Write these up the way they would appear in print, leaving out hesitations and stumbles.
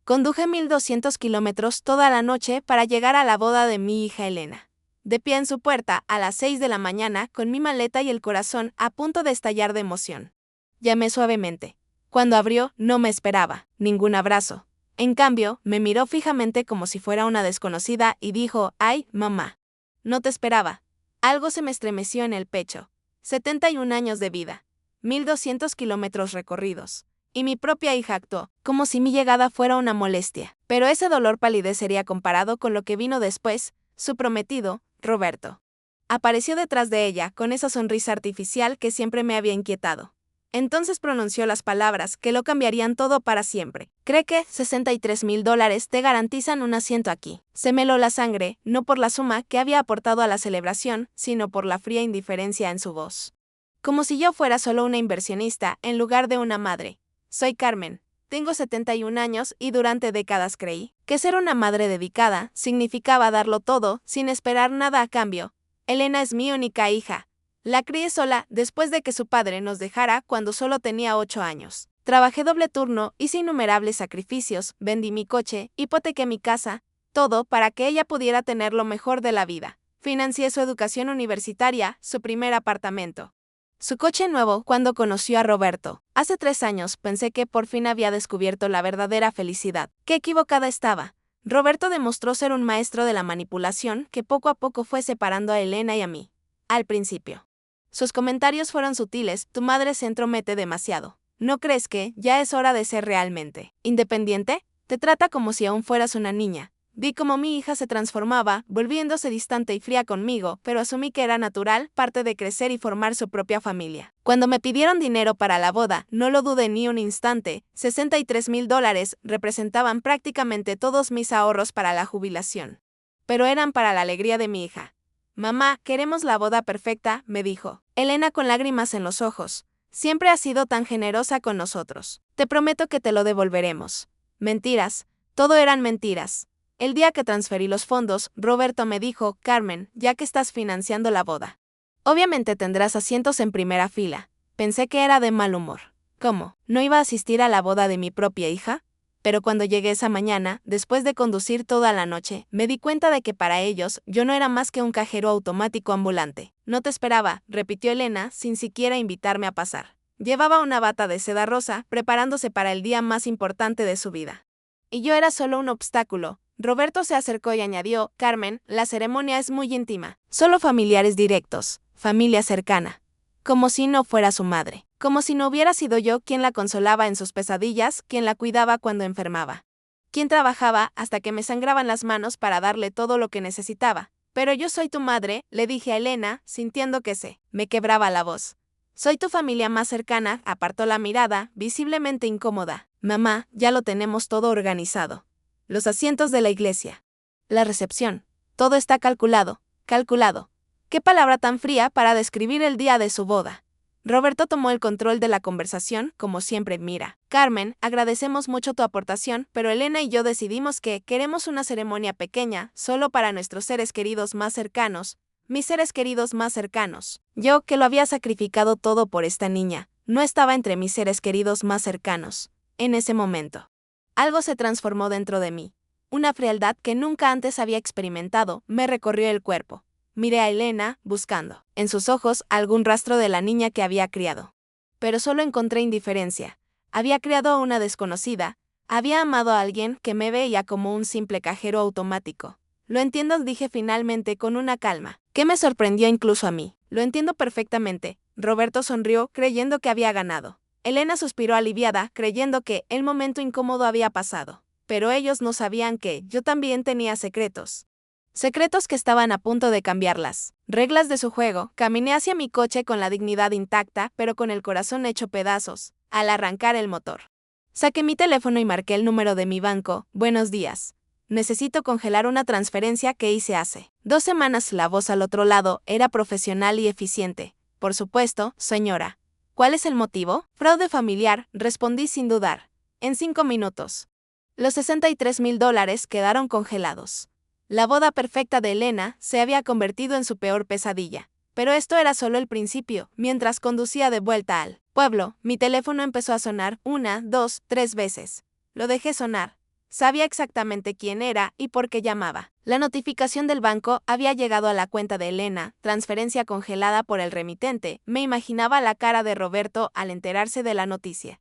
Conduje 1200 kilómetros toda la noche para llegar a la boda de mi hija Elena. De pie en su puerta, a las 6 de la mañana, con mi maleta y el corazón a punto de estallar de emoción. Llamé suavemente. Cuando abrió, no me esperaba ningún abrazo. En cambio, me miró fijamente como si fuera una desconocida y dijo: «Ay, mamá. No te esperaba». Algo se me estremeció en el pecho. 71 años de vida. 1200 kilómetros recorridos. Y mi propia hija actuó, como si mi llegada fuera una molestia. Pero ese dolor palidecería comparado con lo que vino después, su prometido, Roberto. Apareció detrás de ella, con esa sonrisa artificial que siempre me había inquietado. Entonces pronunció las palabras que lo cambiarían todo para siempre. «¿Cree que $63,000 te garantizan un asiento aquí?» Se me heló la sangre, no por la suma que había aportado a la celebración, sino por la fría indiferencia en su voz. Como si yo fuera solo una inversionista en lugar de una madre. Soy Carmen, tengo 71 años y durante décadas creí que ser una madre dedicada significaba darlo todo sin esperar nada a cambio. Elena es mi única hija. La crié sola después de que su padre nos dejara cuando solo tenía 8 años. Trabajé doble turno, hice innumerables sacrificios, vendí mi coche, hipotequé mi casa, todo para que ella pudiera tener lo mejor de la vida. Financié su educación universitaria, su primer apartamento. Su coche nuevo cuando conoció a Roberto. Hace 3 años pensé que por fin había descubierto la verdadera felicidad. ¡Qué equivocada estaba! Roberto demostró ser un maestro de la manipulación que poco a poco fue separando a Elena y a mí. Al principio. Sus comentarios fueron sutiles: «Tu madre se entromete demasiado. ¿No crees que ya es hora de ser realmente independiente? Te trata como si aún fueras una niña». Vi cómo mi hija se transformaba, volviéndose distante y fría conmigo, pero asumí que era natural, parte de crecer y formar su propia familia. Cuando me pidieron dinero para la boda, no lo dudé ni un instante. $63,000 representaban prácticamente todos mis ahorros para la jubilación. Pero eran para la alegría de mi hija. «Mamá, queremos la boda perfecta», me dijo Elena con lágrimas en los ojos. «Siempre has sido tan generosa con nosotros. Te prometo que te lo devolveremos». Mentiras, todo eran mentiras. El día que transferí los fondos, Roberto me dijo: «Carmen, ya que estás financiando la boda, obviamente tendrás asientos en primera fila». Pensé que era de mal humor. ¿Cómo? ¿No iba a asistir a la boda de mi propia hija? Pero cuando llegué esa mañana, después de conducir toda la noche, me di cuenta de que para ellos yo no era más que un cajero automático ambulante. «No te esperaba», repitió Elena, sin siquiera invitarme a pasar. Llevaba una bata de seda rosa, preparándose para el día más importante de su vida. Y yo era solo un obstáculo. Roberto se acercó y añadió: «Carmen, la ceremonia es muy íntima. Solo familiares directos, familia cercana». Como si no fuera su madre. Como si no hubiera sido yo quien la consolaba en sus pesadillas, quien la cuidaba cuando enfermaba. Quien trabajaba hasta que me sangraban las manos para darle todo lo que necesitaba. «Pero yo soy tu madre», le dije a Elena, sintiendo que me quebraba la voz. «Soy tu familia más cercana», apartó la mirada, visiblemente incómoda. «Mamá, ya lo tenemos todo organizado. Los asientos de la iglesia. La recepción. Todo está calculado, calculado». Qué palabra tan fría para describir el día de su boda. Roberto tomó el control de la conversación, como siempre. «Mira, Carmen, agradecemos mucho tu aportación, pero Elena y yo decidimos que queremos una ceremonia pequeña, solo para nuestros seres queridos más cercanos, mis seres queridos más cercanos. Yo, que lo había sacrificado todo por esta niña, no estaba entre mis seres queridos más cercanos. En ese momento, algo se transformó dentro de mí. Una frialdad que nunca antes había experimentado me recorrió el cuerpo. Miré a Elena, buscando en sus ojos algún rastro de la niña que había criado. Pero solo encontré indiferencia. Había criado a una desconocida, había amado a alguien que me veía como un simple cajero automático. «Lo entiendo», dije finalmente con una calma, que me sorprendió incluso a mí. «Lo entiendo perfectamente». Roberto sonrió, creyendo que había ganado. Elena suspiró aliviada, creyendo que el momento incómodo había pasado. Pero ellos no sabían que yo también tenía secretos. Secretos que estaban a punto de cambiar las reglas de su juego. Caminé hacia mi coche con la dignidad intacta, pero con el corazón hecho pedazos, al arrancar el motor. Saqué mi teléfono y marqué el número de mi banco. «Buenos días. Necesito congelar una transferencia que hice hace 2 semanas». La voz al otro lado era profesional y eficiente. «Por supuesto, señora. ¿Cuál es el motivo?» «Fraude familiar», respondí sin dudar. «En 5 minutos». Los $63,000 quedaron congelados. La boda perfecta de Elena se había convertido en su peor pesadilla. Pero esto era solo el principio. Mientras conducía de vuelta al pueblo, mi teléfono empezó a sonar 1, 2, 3 veces. Lo dejé sonar. Sabía exactamente quién era y por qué llamaba. La notificación del banco había llegado a la cuenta de Elena, transferencia congelada por el remitente. Me imaginaba la cara de Roberto al enterarse de la noticia.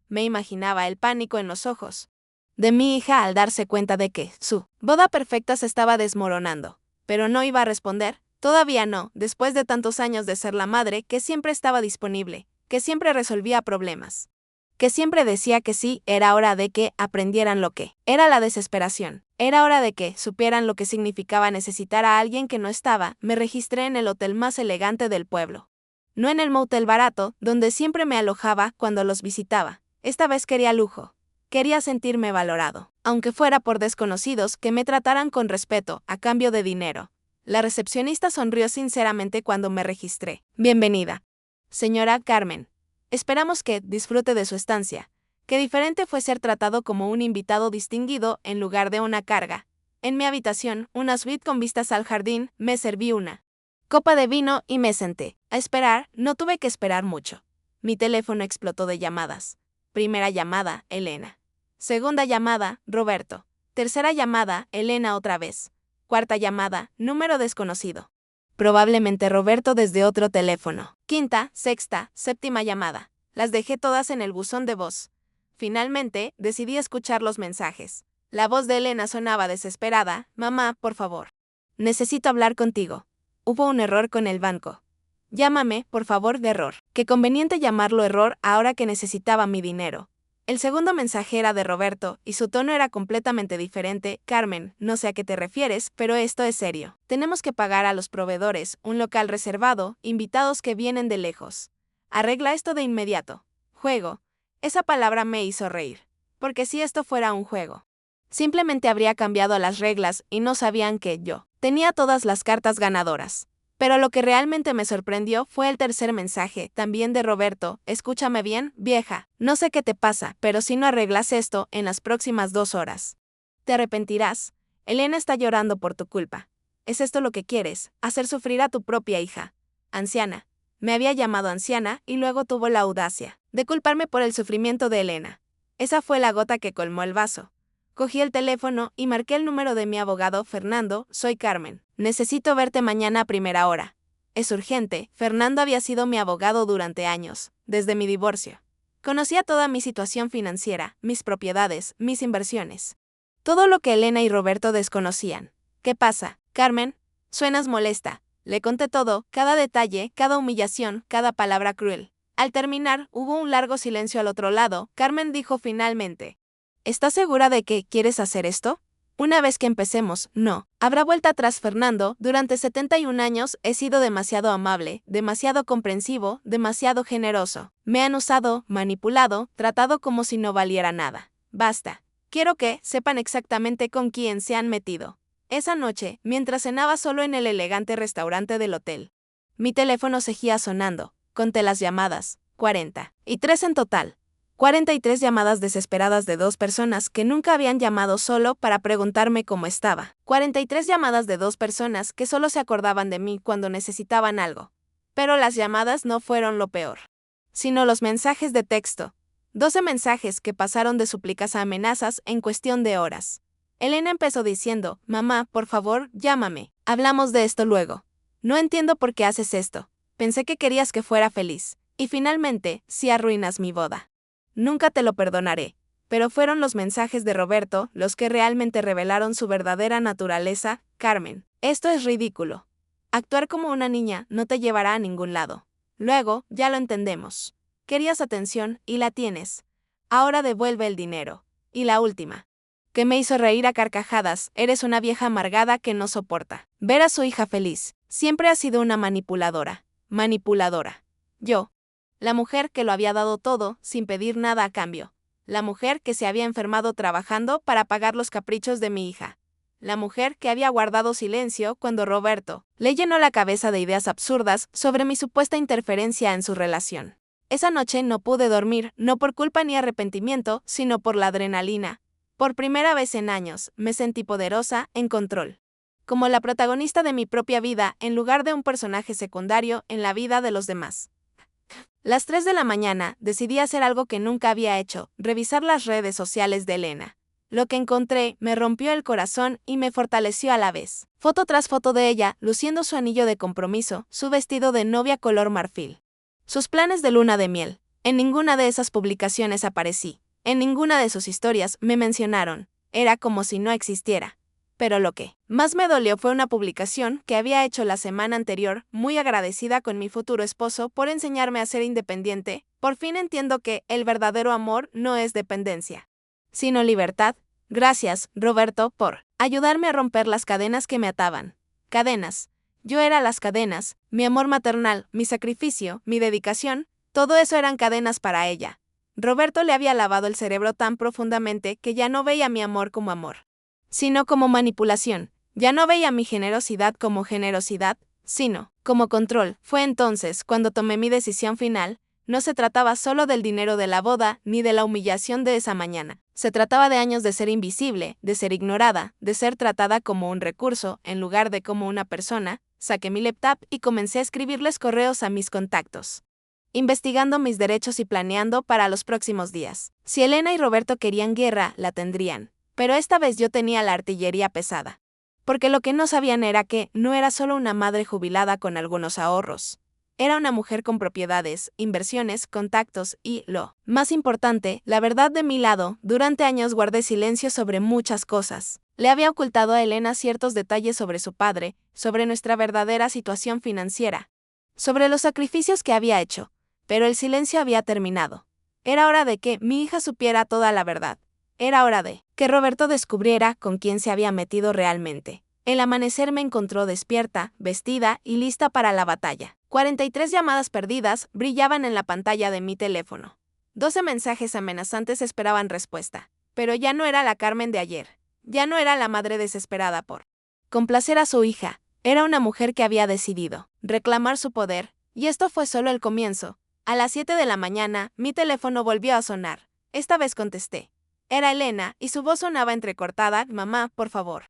Me imaginaba el pánico en los ojos de mi hija al darse cuenta de que su boda perfecta se estaba desmoronando. Pero no iba a responder. Todavía no, después de tantos años de ser la madre que siempre estaba disponible, que siempre resolvía problemas, que siempre decía que sí. Era hora de que aprendieran lo que era la desesperación. Era hora de que supieran lo que significaba necesitar a alguien que no estaba. Me registré en el hotel más elegante del pueblo. No en el motel barato, donde siempre me alojaba cuando los visitaba. Esta vez quería lujo. Quería sentirme valorado, aunque fuera por desconocidos que me trataran con respeto, a cambio de dinero. La recepcionista sonrió sinceramente cuando me registré. Bienvenida, señora Carmen. Esperamos que disfrute de su estancia. Qué diferente fue ser tratado como un invitado distinguido en lugar de una carga. En mi habitación, una suite con vistas al jardín, me serví una copa de vino y me senté. A esperar, no tuve que esperar mucho. Mi teléfono explotó de llamadas. Primera llamada, Elena. Segunda llamada, Roberto. Tercera llamada, Elena otra vez. Cuarta llamada, número desconocido. Probablemente Roberto desde otro teléfono. Quinta, sexta, séptima llamada. Las dejé todas en el buzón de voz. Finalmente, decidí escuchar los mensajes. La voz de Elena sonaba desesperada. Mamá, por favor. Necesito hablar contigo. Hubo un error con el banco. Llámame, por favor, de error. Qué conveniente llamarlo error ahora que necesitaba mi dinero. El segundo mensaje era de Roberto, y su tono era completamente diferente. Carmen, no sé a qué te refieres, pero esto es serio. Tenemos que pagar a los proveedores, un local reservado, invitados que vienen de lejos. Arregla esto de inmediato. Juego. Esa palabra me hizo reír. Porque si esto fuera un juego, simplemente habría cambiado las reglas y no sabían que yo tenía todas las cartas ganadoras. Pero lo que realmente me sorprendió fue el tercer mensaje, también de Roberto. Escúchame bien, vieja. No sé qué te pasa, pero si no arreglas esto en las próximas 2 horas, te arrepentirás. Elena está llorando por tu culpa. ¿Es esto lo que quieres? Hacer sufrir a tu propia hija. Anciana. Me había llamado anciana y luego tuvo la audacia de culparme por el sufrimiento de Elena. Esa fue la gota que colmó el vaso. Cogí el teléfono y marqué el número de mi abogado. Fernando, soy Carmen. Necesito verte mañana a primera hora. Es urgente. Fernando había sido mi abogado durante años, desde mi divorcio. Conocía toda mi situación financiera, mis propiedades, mis inversiones. Todo lo que Elena y Roberto desconocían. ¿Qué pasa, Carmen? Suenas molesta. Le conté todo, cada detalle, cada humillación, cada palabra cruel. Al terminar, hubo un largo silencio al otro lado. Carmen dijo finalmente: ¿estás segura de que quieres hacer esto? Una vez que empecemos, no. Habrá vuelta atrás. Fernando. Durante 71 años he sido demasiado amable, demasiado comprensivo, demasiado generoso. Me han usado, manipulado, tratado como si no valiera nada. Basta. Quiero que sepan exactamente con quién se han metido. Esa noche, mientras cenaba solo en el elegante restaurante del hotel, mi teléfono seguía sonando. Conté las llamadas, 43 en total. 43 llamadas desesperadas de 2 personas que nunca habían llamado solo para preguntarme cómo estaba. 43 llamadas de 2 personas que solo se acordaban de mí cuando necesitaban algo. Pero las llamadas no fueron lo peor, sino los mensajes de texto. 12 mensajes que pasaron de súplicas a amenazas en cuestión de horas. Elena empezó diciendo: mamá, por favor, llámame. Hablamos de esto luego. No entiendo por qué haces esto. Pensé que querías que fuera feliz. Y finalmente, si arruinas mi boda, nunca te lo perdonaré. Pero fueron los mensajes de Roberto los que realmente revelaron su verdadera naturaleza. Carmen, esto es ridículo. Actuar como una niña no te llevará a ningún lado. Luego, ya lo entendemos. Querías atención y la tienes. Ahora devuelve el dinero. Y la última, que me hizo reír a carcajadas: eres una vieja amargada que no soporta ver a su hija feliz. Siempre has sido una manipuladora. Manipuladora. Yo, la mujer que lo había dado todo sin pedir nada a cambio. La mujer que se había enfermado trabajando para pagar los caprichos de mi hija. La mujer que había guardado silencio cuando Roberto le llenó la cabeza de ideas absurdas sobre mi supuesta interferencia en su relación. Esa noche no pude dormir, no por culpa ni arrepentimiento, sino por la adrenalina. Por primera vez en años, me sentí poderosa, en control. Como la protagonista de mi propia vida, en lugar de un personaje secundario en la vida de los demás. Las 3 de la mañana, decidí hacer algo que nunca había hecho: revisar las redes sociales de Elena. Lo que encontré me rompió el corazón y me fortaleció a la vez. Foto tras foto de ella, luciendo su anillo de compromiso, su vestido de novia color marfil. Sus planes de luna de miel. En ninguna de esas publicaciones aparecí. En ninguna de sus historias me mencionaron. Era como si no existiera. Pero lo que más me dolió fue una publicación que había hecho la semana anterior, muy agradecida con mi futuro esposo por enseñarme a ser independiente. Por fin entiendo que el verdadero amor no es dependencia, sino libertad. Gracias, Roberto, por ayudarme a romper las cadenas que me ataban. Cadenas. Yo era las cadenas, mi amor maternal, mi sacrificio, mi dedicación, todo eso eran cadenas para ella. Roberto le había lavado el cerebro tan profundamente que ya no veía mi amor como amor, sino como manipulación. Ya no veía mi generosidad como generosidad, sino como control. Fue entonces cuando tomé mi decisión final. No se trataba solo del dinero de la boda, ni de la humillación de esa mañana. Se trataba de años de ser invisible, de ser ignorada, de ser tratada como un recurso, en lugar de como una persona. Saqué mi laptop y comencé a escribirles correos a mis contactos, investigando mis derechos y planeando para los próximos días. Si Elena y Roberto querían guerra, la tendrían. Pero esta vez yo tenía la artillería pesada. Porque lo que no sabían era que no era solo una madre jubilada con algunos ahorros. Era una mujer con propiedades, inversiones, contactos y, lo más importante, la verdad de mi lado. Durante años guardé silencio sobre muchas cosas. Le había ocultado a Elena ciertos detalles sobre su padre, sobre nuestra verdadera situación financiera, sobre los sacrificios que había hecho. Pero el silencio había terminado. Era hora de que mi hija supiera toda la verdad. Era hora de que Roberto descubriera con quién se había metido realmente. El amanecer me encontró despierta, vestida y lista para la batalla. 43 llamadas perdidas brillaban en la pantalla de mi teléfono. 12 mensajes amenazantes esperaban respuesta. Pero ya no era la Carmen de ayer. Ya no era la madre desesperada por complacer a su hija. Era una mujer que había decidido reclamar su poder. Y esto fue solo el comienzo. A las 7 de la mañana, mi teléfono volvió a sonar. Esta vez contesté. Era Elena, y su voz sonaba entrecortada. Mamá, por favor.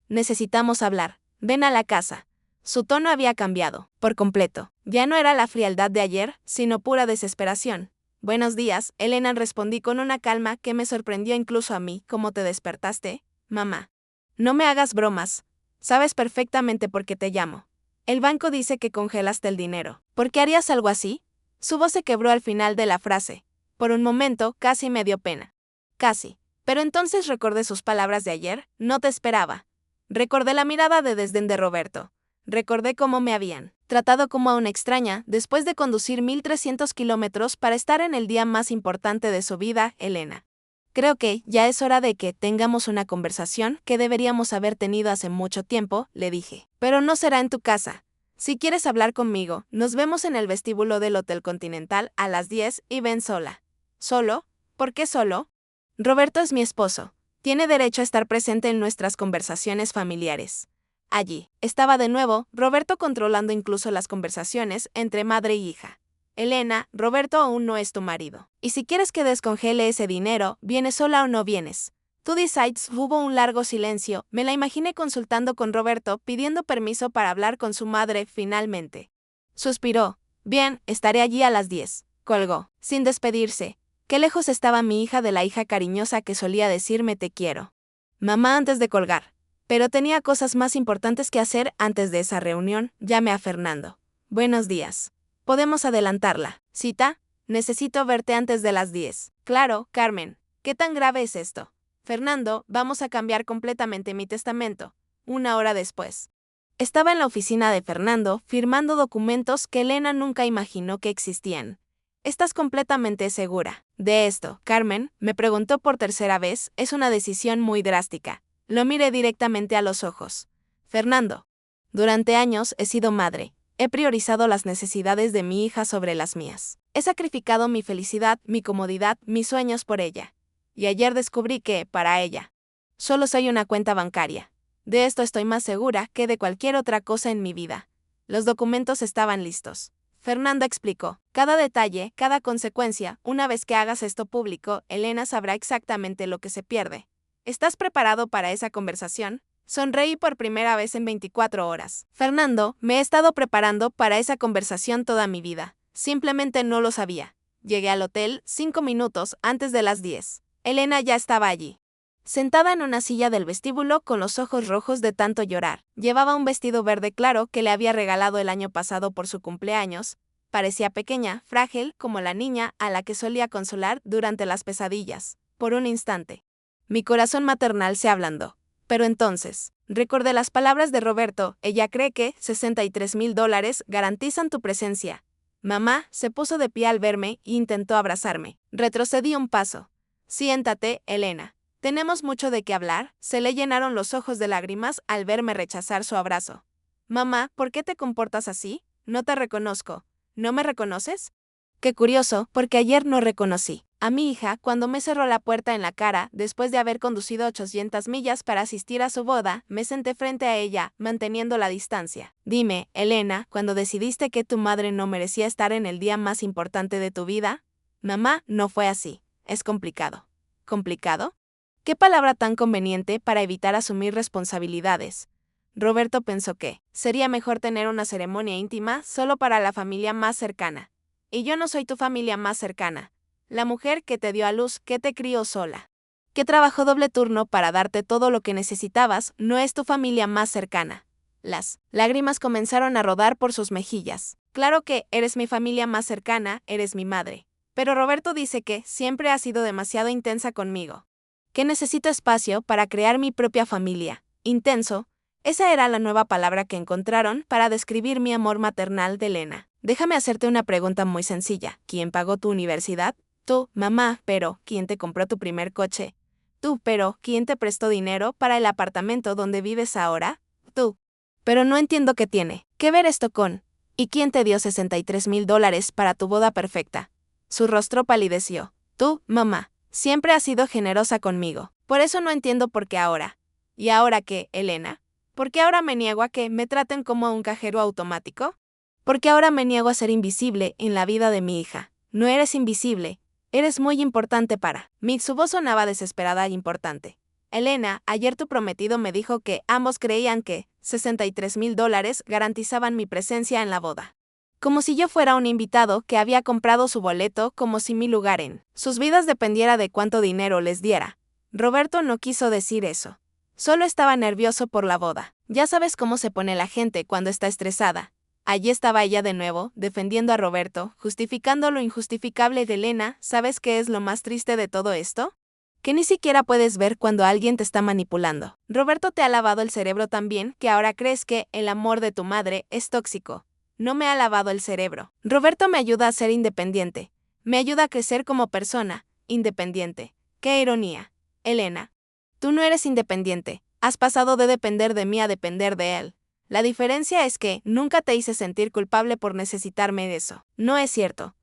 Necesitamos hablar. Ven a la casa. Su tono había cambiado, por completo. Ya no era la frialdad de ayer, sino pura desesperación. Buenos días, Elena, respondí con una calma que me sorprendió incluso a mí. ¿Cómo te despertaste, mamá? No me hagas bromas. Sabes perfectamente por qué te llamo. El banco dice que congelaste el dinero. ¿Por qué harías algo así? Su voz se quebró al final de la frase. Por un momento, casi me dio pena. Casi. Pero entonces recordé sus palabras de ayer. No te esperaba. Recordé la mirada de desdén de Roberto. Recordé cómo me habían tratado como a una extraña después de conducir 1300 kilómetros para estar en el día más importante de su vida. Elena. Creo que ya es hora de que tengamos una conversación que deberíamos haber tenido hace mucho tiempo, le dije. Pero no será en tu casa. Si quieres hablar conmigo, nos vemos en el vestíbulo del Hotel Continental a las 10 y ven sola. ¿Solo? ¿Por qué solo? Roberto es mi esposo. Tiene derecho a estar presente en nuestras conversaciones familiares. Allí estaba de nuevo, Roberto controlando incluso las conversaciones entre madre y hija. Elena, Roberto aún no es tu marido. Y si quieres que descongele ese dinero, ¿vienes sola o no vienes? Tú decides. Hubo un largo silencio. Me la imaginé consultando con Roberto, pidiendo permiso para hablar con su madre. Finalmente suspiró. Bien, estaré allí a las 10. Colgó, sin despedirse. Qué lejos estaba mi hija de la hija cariñosa que solía decirme te quiero, mamá, antes de colgar. Pero tenía cosas más importantes que hacer antes de esa reunión. Llamé a Fernando. Buenos días. ¿Podemos adelantarla cita? Necesito verte antes de las 10. Claro, Carmen. ¿Qué tan grave es esto? Fernando, vamos a cambiar completamente mi testamento. 1 hora después. Estaba en la oficina de Fernando, firmando documentos que Elena nunca imaginó que existían. ¿Estás completamente segura de esto, Carmen? Me preguntó por tercera vez. Es una decisión muy drástica. Lo miré directamente a los ojos. Fernando. Durante años he sido madre. He priorizado las necesidades de mi hija sobre las mías. He sacrificado mi felicidad, mi comodidad, mis sueños por ella. Y ayer descubrí que, para ella, solo soy una cuenta bancaria. De esto estoy más segura que de cualquier otra cosa en mi vida. Los documentos estaban listos. Fernando explicó. Cada detalle, cada consecuencia. Una vez que hagas esto público, Elena sabrá exactamente lo que se pierde. ¿Estás preparado para esa conversación? Sonreí por primera vez en 24 horas. Fernando, me he estado preparando para esa conversación toda mi vida. Simplemente no lo sabía. Llegué al hotel 5 minutos antes de las 10. Elena ya estaba allí. sentada en una silla del vestíbulo con los ojos rojos de tanto llorar. Llevaba un vestido verde claro que le había regalado el año pasado por su cumpleaños. Parecía pequeña, frágil, como la niña a la que solía consolar durante las pesadillas. Por un instante, mi corazón maternal se ablandó. Pero entonces, recordé las palabras de Roberto. Ella cree que $63,000 garantizan tu presencia. Mamá se puso de pie al verme e intentó abrazarme. Retrocedí un paso. Siéntate, Elena. Tenemos mucho de qué hablar. Se le llenaron los ojos de lágrimas al verme rechazar su abrazo. Mamá, ¿por qué te comportas así? No te reconozco. ¿No me reconoces? Qué curioso, porque ayer no reconocí a mi hija cuando me cerró la puerta en la cara después de haber conducido 800 millas para asistir a su boda. Me senté frente a ella, manteniendo la distancia. Dime, Elena, cuando decidiste que tu madre no merecía estar en el día más importante de tu vida, mamá, no fue así. Es complicado. ¿Complicado? ¿Qué palabra tan conveniente para evitar asumir responsabilidades? Roberto pensó que sería mejor tener una ceremonia íntima solo para la familia más cercana. Y yo no soy tu familia más cercana. La mujer que te dio a luz, que te crió sola, que trabajó doble turno para darte todo lo que necesitabas, no es tu familia más cercana. Las lágrimas comenzaron a rodar por sus mejillas. Claro que eres mi familia más cercana, eres mi madre. Pero Roberto dice que siempre has sido demasiado intensa conmigo. Que necesito espacio para crear mi propia familia. Intenso. Esa era la nueva palabra que encontraron para describir mi amor maternal de Elena. Déjame hacerte una pregunta muy sencilla. ¿Quién pagó tu universidad? Tú, mamá, pero ¿quién te compró tu primer coche? Tú, pero ¿quién te prestó dinero para el apartamento donde vives ahora? Tú. Pero no entiendo qué tiene que ver esto con... ¿Y quién te dio $63,000 para tu boda perfecta? Su rostro palideció. Tú, mamá, siempre has sido generosa conmigo. Por eso no entiendo por qué ahora. ¿Y ahora qué, Elena? ¿Por qué ahora me niego a que me traten como a un cajero automático? Porque ahora me niego a ser invisible en la vida de mi hija. No eres invisible. Eres muy importante para mí. Su voz sonaba desesperada e importante. Elena, ayer tu prometido me dijo que ambos creían que $63,000 garantizaban mi presencia en la boda. Como si yo fuera un invitado que había comprado su boleto, como si mi lugar en sus vidas dependiera de cuánto dinero les diera. Roberto no quiso decir eso. Solo estaba nervioso por la boda. Ya sabes cómo se pone la gente cuando está estresada. Allí estaba ella de nuevo, defendiendo a Roberto, justificando lo injustificable de Elena. ¿Sabes qué es lo más triste de todo esto? Que ni siquiera puedes ver cuando alguien te está manipulando. Roberto te ha lavado el cerebro tan bien que ahora crees que el amor de tu madre es tóxico. No me ha lavado el cerebro. Roberto me ayuda a ser independiente. Me ayuda a crecer como persona, independiente. ¡Qué ironía! Elena, tú no eres independiente. Has pasado de depender de mí a depender de él. La diferencia es que nunca te hice sentir culpable por necesitarme de eso. No es cierto.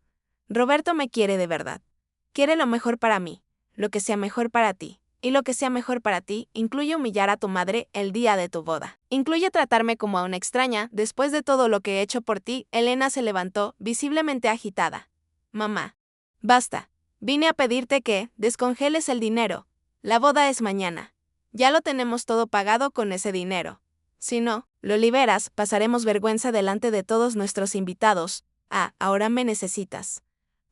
Roberto me quiere de verdad. Quiere lo mejor para mí, lo que sea mejor para ti. Y lo que sea mejor para ti incluye humillar a tu madre el día de tu boda. Incluye tratarme como a una extraña. Después de todo lo que he hecho por ti, Elena se levantó, visiblemente agitada. Mamá, basta. Vine a pedirte que descongeles el dinero. La boda es mañana. Ya lo tenemos todo pagado con ese dinero. Si no, lo liberas, pasaremos vergüenza delante de todos nuestros invitados. Ah, ahora me necesitas.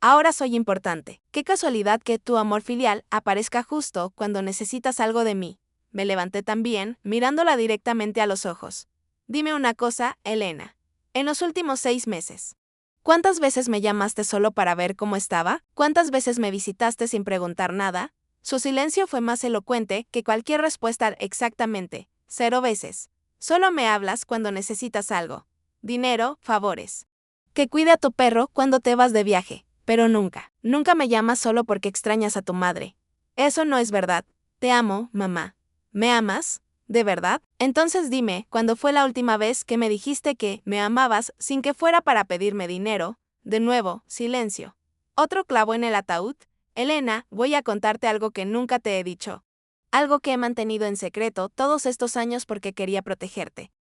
Ahora soy importante. Qué casualidad que tu amor filial aparezca justo cuando necesitas algo de mí. Me levanté también, mirándola directamente a los ojos. Dime una cosa, Elena. En los últimos 6 meses, ¿cuántas veces me llamaste solo para ver cómo estaba? ¿Cuántas veces me visitaste sin preguntar nada? Su silencio fue más elocuente que cualquier respuesta. Exactamente, 0 veces. Solo me hablas cuando necesitas algo. Dinero, favores. Que cuide a tu perro cuando te vas de viaje. Pero nunca, nunca me llamas solo porque extrañas a tu madre. Eso no es verdad. Te amo, mamá. ¿Me amas? ¿De verdad? Entonces dime, ¿cuándo fue la última vez que me dijiste que me amabas sin que fuera para pedirme dinero? De nuevo, silencio. ¿Otro clavo en el ataúd? Elena, voy a contarte algo que nunca te he dicho. Algo que he mantenido en secreto todos estos años porque quería protegerte.